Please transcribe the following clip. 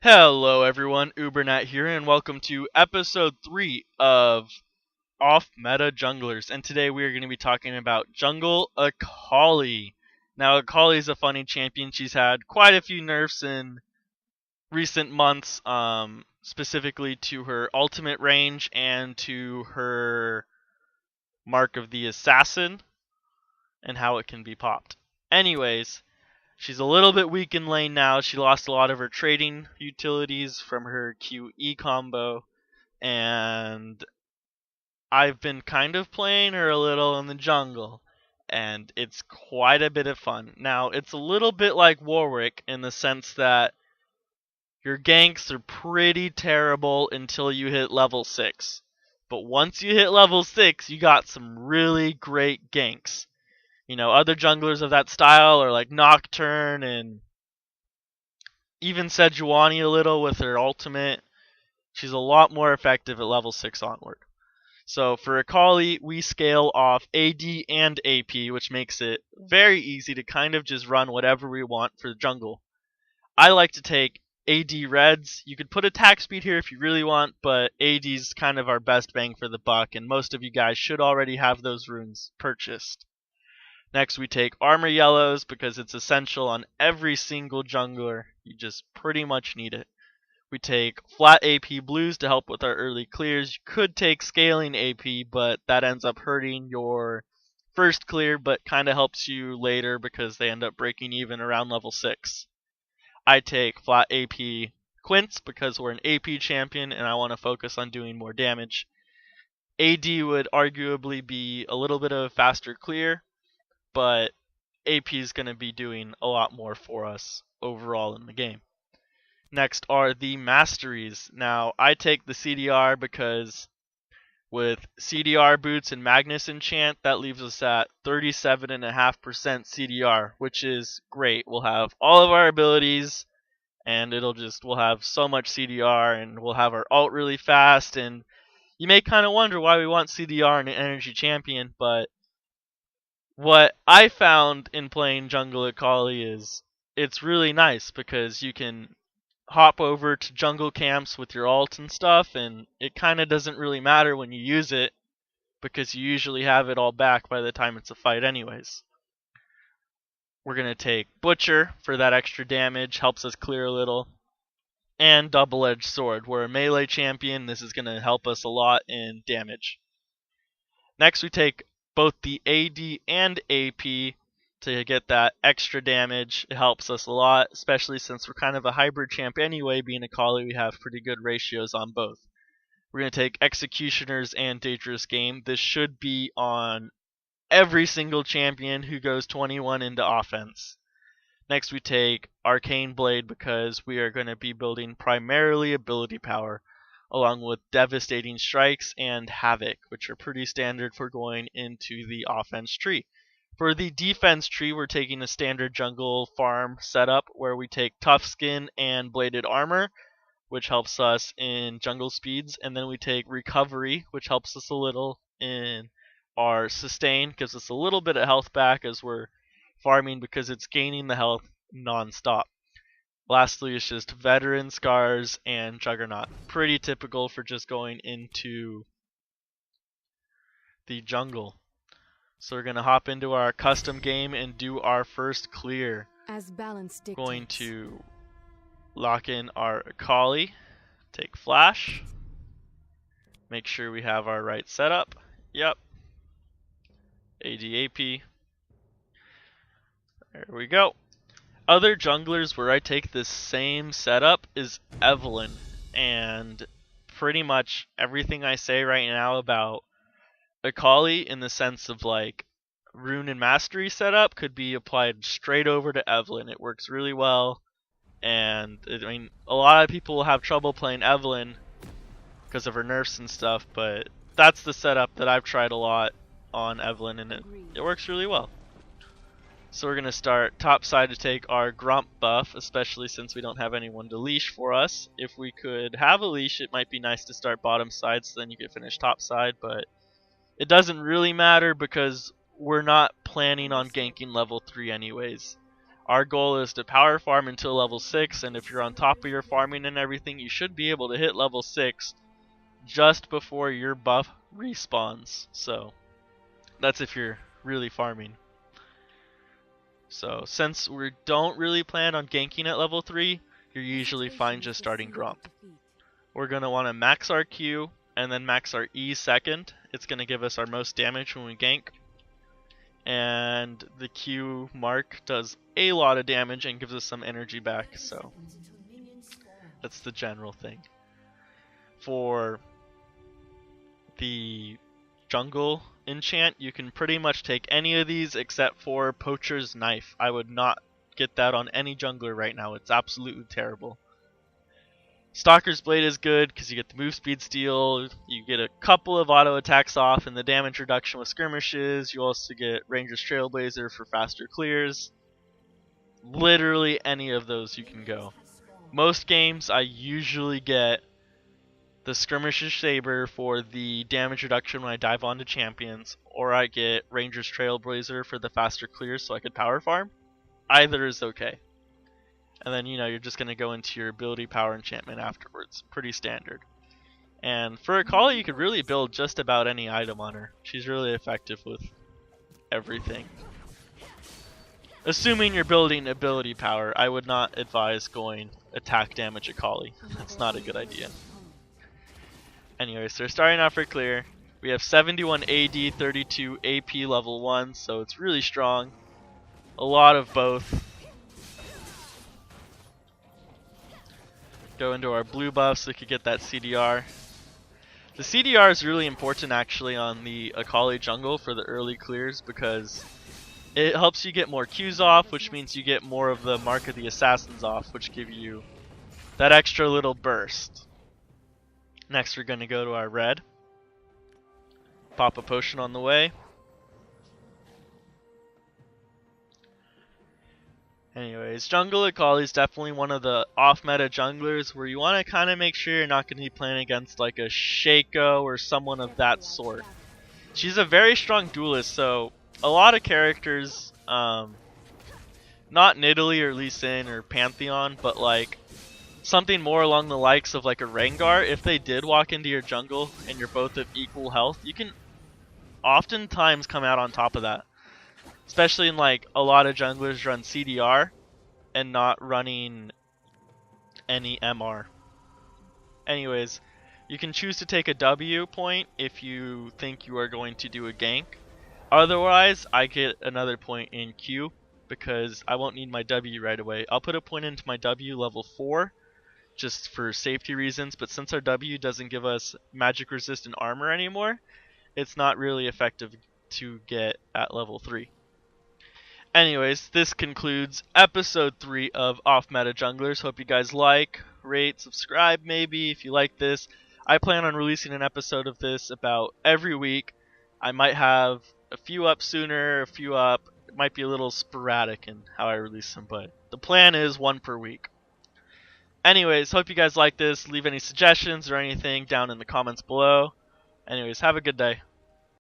Hello everyone, Ubernat here, and welcome to episode 3 of Off Meta Junglers. And today we are going to be talking about Jungle Akali. Now, Akali is a funny champion. She's had quite a few nerfs in recent months, specifically to her ultimate range and to her Mark of the Assassin and how it can be popped. Anyways, she's a little bit weak in lane now. She lost a lot of her trading utilities from her QE combo, and I've been kind of playing her a little in the jungle, and it's quite a bit of fun. Now, it's a little bit like Warwick in the sense that your ganks are pretty terrible until you hit level 6. But once you hit level 6, you got some really great ganks. You know, other junglers of that style are like Nocturne and even Sejuani a little with her ultimate. She's a lot more effective at level 6 onward. So for Akali, we scale off AD and AP, which makes it very easy to kind of just run whatever we want for the jungle. I like to take AD reds. You could put attack speed here if you really want, but AD's kind of our best bang for the buck, and most of you guys should already have those runes purchased. Next, we take armor yellows because it's essential on every single jungler. You just pretty much need it. We take flat AP blues to help with our early clears. You could take scaling AP, but that ends up hurting your first clear, but kind of helps you later because they end up breaking even around level 6. I take flat AP quints because we're an AP champion and I want to focus on doing more damage. AD would arguably be a little bit of a faster clear, but AP is going to be doing a lot more for us overall in the game. Next are the masteries. Now, I take the CDR because with CDR boots and Magnus enchant, that leaves us at 37.5% CDR, which is great. We'll have all of our abilities, and we'll have so much CDR, and we'll have our ult really fast, and you may kind of wonder why we want CDR in an energy champion, but what I found in playing Jungle Akali is it's really nice because you can hop over to jungle camps with your ult and stuff, and it kind of doesn't really matter when you use it because you usually have it all back by the time it's a fight anyways. We're going to take Butcher for that extra damage, helps us clear a little, and Double-Edged Sword. We're a melee champion, this is going to help us a lot in damage. Next we take both the AD and AP to get that extra damage. It helps us a lot, especially since we're kind of a hybrid champ anyway. Being Akali, we have pretty good ratios on both. We're going to take Executioners and Dangerous Game. This should be on every single champion who goes 21 into offense. Next we take Arcane Blade because we are going to be building primarily ability power, along with Devastating Strikes and Havoc, which are pretty standard for going into the offense tree. For the defense tree, we're taking a standard jungle farm setup where we take Tough Skin and Bladed Armor, which helps us in jungle speeds, and then we take Recovery, which helps us a little in our Sustain, gives us a little bit of health back as we're farming because it's gaining the health non-stop. Lastly, it's just Veteran, Scars, and Juggernaut. Pretty typical for just going into the jungle. So we're going to hop into our custom game and do our first clear. As balance dictates. Going to lock in our Akali, take Flash, make sure we have our right setup. Yep. ADAP. There we go. Other junglers where I take this same setup is Evelynn, and pretty much everything I say right now about Akali in the sense of like rune and mastery setup could be applied straight over to Evelynn. It works really well, and a lot of people will have trouble playing Evelynn because of her nerfs and stuff, but that's the setup that I've tried a lot on Evelynn, and it works really well. So we're going to start top side to take our Grump buff, especially since we don't have anyone to leash for us. If we could have a leash, it might be nice to start bottom side so then you could finish top side, but it doesn't really matter because we're not planning on ganking level 3 anyways. Our goal is to power farm until level 6, and if you're on top of your farming and everything, you should be able to hit level 6 just before your buff respawns. So that's if you're really farming. So since we don't really plan on ganking at level 3, you're usually fine just starting Gromp. We're going to want to max our Q and then max our E second. It's going to give us our most damage when we gank. And the Q mark does a lot of damage and gives us some energy back, so that's the general thing. For the jungle enchant, you can pretty much take any of these except for Poacher's Knife. I would not get that on any jungler right now. It's absolutely terrible. Stalker's Blade is good because you get the move speed steal, you get a couple of auto attacks off and the damage reduction with skirmishes, you also get Ranger's Trailblazer for faster clears. Literally any of those you can go. Most games I usually get the Skirmishes Saber for the damage reduction when I dive onto champions, or I get Ranger's Trailblazer for the faster clears so I could power farm. Either is okay. And then, you're just going to go into your ability power enchantment afterwards. Pretty standard. And for Akali, you could really build just about any item on her. She's really effective with everything. Assuming you're building ability power, I would not advise going attack damage Akali. That's not a good idea. Anyway, so we're starting off for clear. We have 71 AD, 32 AP level 1, so it's really strong. A lot of both. Go into our blue buff so we could get that CDR. The CDR is really important actually on the Akali jungle for the early clears because it helps you get more Qs off, which means you get more of the Mark of the Assassins off, which give you that extra little burst. Next we're going to go to our red. Pop a potion on the way. Anyways, jungle Akali is definitely one of the off-meta junglers where you want to kind of make sure you're not going to be playing against like a Shaco or someone of that sort. She's a very strong duelist, so a lot of characters, not Nidalee or Lee Sin or Pantheon, but like something more along the likes of like a Rengar, if they did walk into your jungle and you're both of equal health, you can oftentimes come out on top of that. Especially in like a lot of junglers run CDR and not running any MR. Anyways, you can choose to take a W point if you think you are going to do a gank. Otherwise, I get another point in Q because I won't need my W right away. I'll put a point into my W level 4 just for safety reasons, but since our W doesn't give us magic resistant armor anymore, it's not really effective to get at level 3. Anyways, this concludes episode 3 of Off Meta Junglers. Hope you guys like, rate, subscribe maybe if you like this. I plan on releasing an episode of this about every week. I might have a few up sooner, a few up. It might be a little sporadic in how I release them, but the plan is one per week. Anyways, hope you guys like this. Leave any suggestions or anything down in the comments below. Anyways, have a good day.